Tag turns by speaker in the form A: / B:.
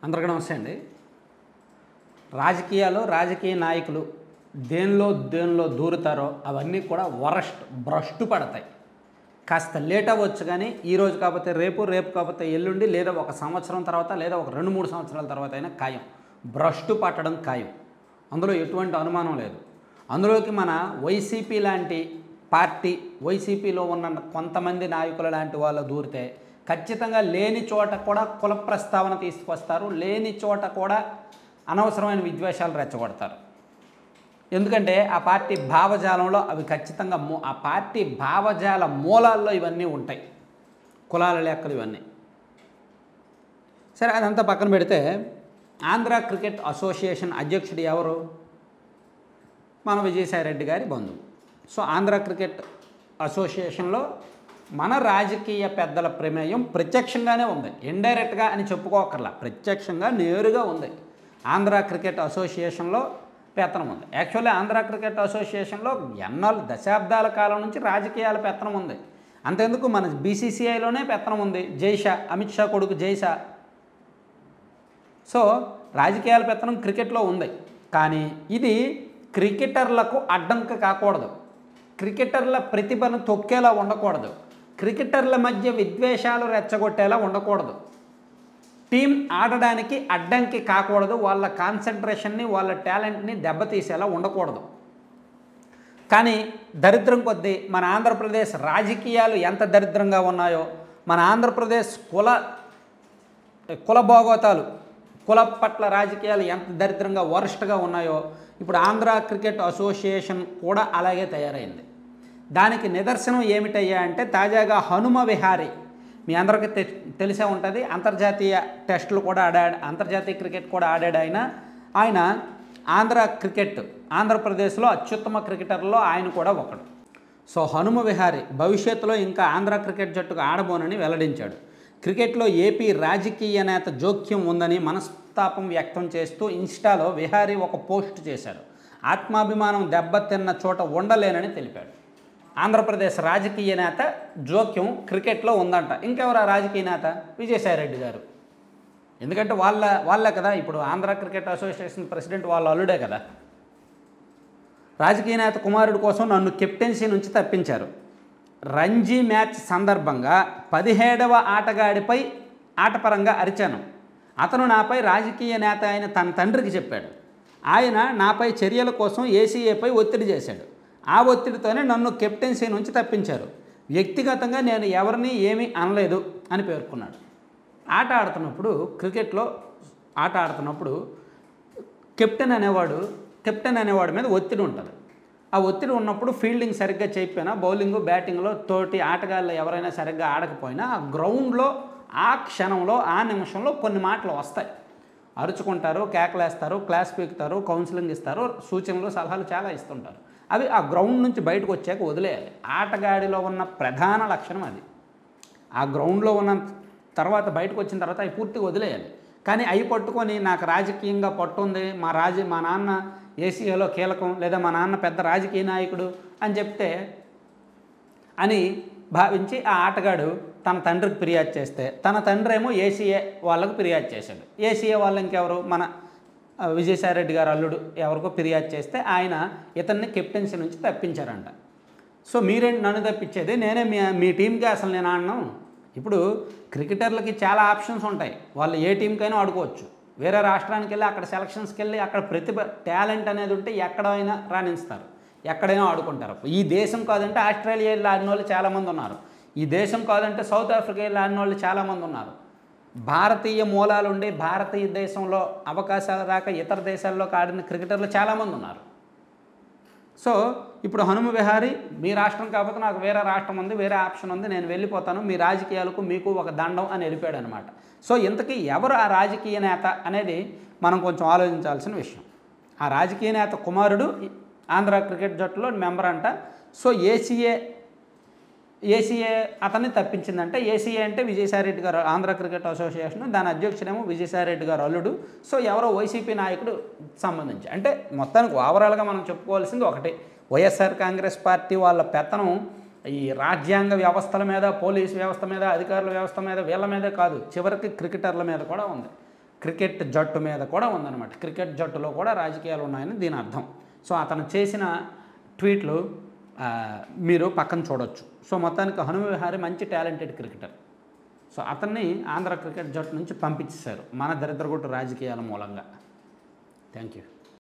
A: అందరికీ నమస్తే అండి. రాజకీయాలు, రాజకీయ నాయకులు దేనిలో దూరుతారో అవన్నీ కూడా భ్రష్టు పడతాయి. కాస్త లేట్ అవ్వచ్చు కానీ ఈరోజు కాకపోతే రేపు, రేపు కాకపోతే ఎల్లుండి, లేదా ఒక సంవత్సరం తర్వాత, లేదా ఒక 2-3 సంవత్సరాల తర్వాత అయినా ఖాయం. భ్రష్టు పట్టడం ఖాయం. అందులో ఎటువంటి అనుమానం లేదు. అందులోకి మన వైసీపీ లాంటి పార్టీ, వైసీపీలో ఉన్న కొంతమంది నాయకుల లాంటి వాళ్ళు దూరితే ఖచ్చితంగా లేని చోట కూడా కుల ప్రస్తావన తీసుకొస్తారు, లేని చోట కూడా అనవసరమైన విద్వేషాలు రెచ్చగొడతారు. ఎందుకంటే ఆ పార్టీ భావజాలంలో అవి ఖచ్చితంగా ఆ పార్టీ భావజాల మూలాల్లో ఇవన్నీ ఉంటాయి, కులాల లెక్కలు ఇవన్నీ. సరే, అదంతా పక్కన పెడితే ఆంధ్ర క్రికెట్ అసోసియేషన్ అధ్యక్షుడు ఎవరు? మన విజయసాయిరెడ్డి గారి బంధువు. సో ఆంధ్ర క్రికెట్ అసోసియేషన్లో మన రాజకీయ పెద్దల ప్రమేయం ప్రత్యక్షంగానే ఉంది, ఇండైరెక్ట్గా అని చెప్పుకోకర్లా, ప్రత్యక్షంగా నేరుగా ఉంది. ఆంధ్ర క్రికెట్ అసోసియేషన్లో పెత్తనం ఉంది. యాక్చువల్లీ ఆంధ్ర క్రికెట్ అసోసియేషన్లో ఎన్నో దశాబ్దాల కాలం నుంచి రాజకీయాల పెత్తనం ఉంది. అంతెందుకు మన బీసీసీఐలోనే పెత్తనం ఉంది. జైషా, అమిత్ షా కొడుకు జైషా. సో రాజకీయాల పెత్తనం క్రికెట్లో ఉంది. కానీ ఇది క్రికెటర్లకు అడ్డంకి కాకూడదు, క్రికెటర్ల ప్రతిభను తొక్కేలా ఉండకూడదు, క్రికెటర్ల మధ్య విద్వేషాలు రెచ్చగొట్టేలా ఉండకూడదు, టీం ఆడడానికి అడ్డంకి కాకూడదు, వాళ్ళ కాన్సన్ట్రేషన్ని, వాళ్ళ టాలెంట్ని దెబ్బతీసేలా ఉండకూడదు. కానీ దరిద్రం కొద్దీ మన ఆంధ్రప్రదేశ్ రాజకీయాలు ఎంత దరిద్రంగా ఉన్నాయో, మన ఆంధ్రప్రదేశ్ కుల భోగోతాలు, కుల పట్ల రాజకీయాలు ఎంత దరిద్రంగా వరస్ట్గా ఉన్నాయో, ఇప్పుడు ఆంధ్ర క్రికెట్ అసోసియేషన్ కూడా అలాగే తయారైంది. దానికి నిదర్శనం ఏమిటయ్యా అంటే తాజాగా హనుమ విహారీ, మీ అందరికీ తెలిసే ఉంటుంది, అంతర్జాతీయ టెస్టులు కూడా ఆడాడు, అంతర్జాతీయ క్రికెట్ కూడా ఆడాడు ఆయన ఆంధ్రప్రదేశ్లో అత్యుత్తమ క్రికెటర్లో ఆయన కూడా ఒకడు. సో హనుమ విహారీ భవిష్యత్తులో ఇంకా ఆంధ్ర క్రికెట్ జట్టుకు ఆడబోనని వెల్లడించాడు. క్రికెట్లో ఏపీ రాజకీయ నేత జోక్యం ఉందని మనస్తాపం వ్యక్తం చేస్తూ ఇన్స్టాలో విహారీ ఒక పోస్ట్ చేశాడు. ఆత్మాభిమానం దెబ్బతిన్న చోట ఉండలేనని తెలిపాడు. ఆంధ్రప్రదేశ్ రాజకీయ నేత జోక్యం క్రికెట్లో ఉందంట. ఇంకెవరు ఆ రాజకీయ నేత? విజయసాయిరెడ్డి గారు. ఎందుకంటే వాళ్ళే కదా ఇప్పుడు ఆంధ్ర క్రికెట్ అసోసియేషన్ ప్రెసిడెంట్, వాళ్ళ అల్లుడే కదా. రాజకీయ నేత కుమారుడు కోసం నన్ను కెప్టెన్సీ నుంచి తప్పించారు. రంజీ మ్యాచ్ సందర్భంగా 17వ ఆటగాడిపై ఆటపరంగా అరిచాను. అతను నాపై రాజకీయ నేత అయిన తన తండ్రికి చెప్పాడు. ఆయన నాపై చర్యల కోసం ఏసీఏపై ఒత్తిడి చేశాడు. ఆ ఒత్తిడితోనే నన్ను కెప్టెన్సీ నుంచి తప్పించారు. వ్యక్తిగతంగా నేను ఎవరిని ఏమీ అనలేదు అని పేర్కొన్నాడు. క్రికెట్లో ఆట ఆడుతున్నప్పుడు కెప్టెన్ అనేవాడి మీద ఒత్తిడి ఉంటుంది. ఆ ఒత్తిడి ఉన్నప్పుడు ఫీల్డింగ్ సరిగ్గా చేయకపోయినా, బౌలింగ్ బ్యాటింగ్లో తోటి ఆటగాళ్ళు ఎవరైనా సరిగ్గా ఆడకపోయినా ఆ గ్రౌండ్లో ఆ క్షణంలో ఆ నిమిషంలో కొన్ని మాటలు వస్తాయి. అరుచుకుంటారు, కేకలేస్తారు, క్లాస్ పీకుతారు, కౌన్సిలింగ్ ఇస్తారు, సూచనలు సలహాలు చాలా ఇస్తుంటారు. అవి ఆ గ్రౌండ్ నుంచి బయటకు వచ్చాక వదిలేయాలి. ఆటగాడిలో ఉన్న ప్రధాన లక్షణం అది. ఆ గ్రౌండ్లో ఉన్న తర్వాత బయటకు వచ్చిన తర్వాత అవి పూర్తిగా వదిలేయాలి. కానీ అవి పట్టుకొని నాకు రాజకీయంగా పట్టుంది, మా నాన్న ఏసీఏలో కీలకం, లేదా మా నాన్న పెద్ద రాజకీయ నాయకుడు అని భావించి ఆ ఆటగాడు తన తండ్రికి ఫిర్యాదు చేస్తే, తన తండ్రి ఏమో ఏసీఏ వాళ్ళకు ఫిర్యాదు చేశాడు. ఏసీఏ వాళ్ళు ఇంకెవరు, మన విజయసాయిరెడ్డి గారు అల్లుడు ఎవరికో ఫిర్యాదు చేస్తే ఆయన ఇతన్ని కెప్టెన్సీ నుంచి తప్పించారంట. సో మీరేంటి నన్ను తప్పించేది, నేనే మీ టీంకి అసలు నేను ఆడను. ఇప్పుడు క్రికెటర్లకి చాలా ఆప్షన్స్ ఉంటాయి, వాళ్ళు ఏ టీంకైనా ఆడుకోవచ్చు. వేరే రాష్ట్రానికి వెళ్ళి అక్కడ సెలక్షన్స్కి వెళ్ళి అక్కడ ప్రతిభ టాలెంట్ అనేది ఉంటే ఎక్కడైనా రాణిస్తారు, ఎక్కడైనా ఆడుకుంటారు. ఈ దేశం కాదంటే ఆస్ట్రేలియా వెళ్ళి ఆడిన వాళ్ళు చాలామంది ఉన్నారు, ఈ దేశం కాదంటే సౌత్ ఆఫ్రికా వెళ్ళి ఆడిన వాళ్ళు చాలామంది ఉన్నారు. భారతీయ మూలాలు ఉండి భారతీయ దేశంలో అవకాశాలు రాక ఇతర దేశాల్లోకి ఆడిన క్రికెటర్లు చాలామంది ఉన్నారు. సో ఇప్పుడు హనుమ విహారీ మీ రాష్ట్రం కాకపోతే నాకు వేరే రాష్ట్రం ఉంది, వేరే ఆప్షన్ ఉంది, నేను వెళ్ళిపోతాను, మీ రాజకీయాలకు మీకు ఒక దండం అని వెళ్ళిపోయాడు అనమాట. సో ఇంతకీ ఎవరు ఆ రాజకీయ నేత అనేది మనం కొంచెం ఆలోచించాల్సిన విషయం. ఆ రాజకీయ నేత కుమారుడు ఆంధ్ర క్రికెట్ జట్టులో మెంబర్ అంట. సో ఏసీఏ అతన్ని తప్పించిందంటే, ఏసీఏ అంటే విజయసాయిరెడ్డి గారు ఆంధ్ర క్రికెట్ అసోసియేషన్, దాని అధ్యక్షుడేమో విజయసాయిరెడ్డి గారు అల్లుడు. సో ఎవరో వైసీపీ నాయకుడు సంబంధించి, అంటే మొత్తానికి ఓవరాల్గా మనం చెప్పుకోవాల్సింది ఒకటి, వైఎస్ఆర్ కాంగ్రెస్ పార్టీ వాళ్ళ పెత్తనం ఈ రాజ్యాంగ వ్యవస్థల మీద, పోలీసు వ్యవస్థ మీద, అధికారుల వ్యవస్థ మీద, వీళ్ళ మీదే కాదు, చివరికి క్రికెటర్ల మీద కూడా ఉంది. క్రికెట్ జట్టు మీద కూడా ఉందన్నమాట. క్రికెట్ జట్టులో కూడా రాజకీయాలు ఉన్నాయని దీని అర్థం. సో అతను చేసిన ట్వీట్లు మీరు పక్కన చూడొచ్చు. సో మొత్తానికి హనుమ విహారీ మంచి టాలెంటెడ్ క్రికెటర్. సో అతన్ని ఆంధ్ర క్రికెట్ జట్టు నుంచి పంపించేశారు మన దరిద్రగొట్టు రాజకీయాల మూలంగా. Thank you.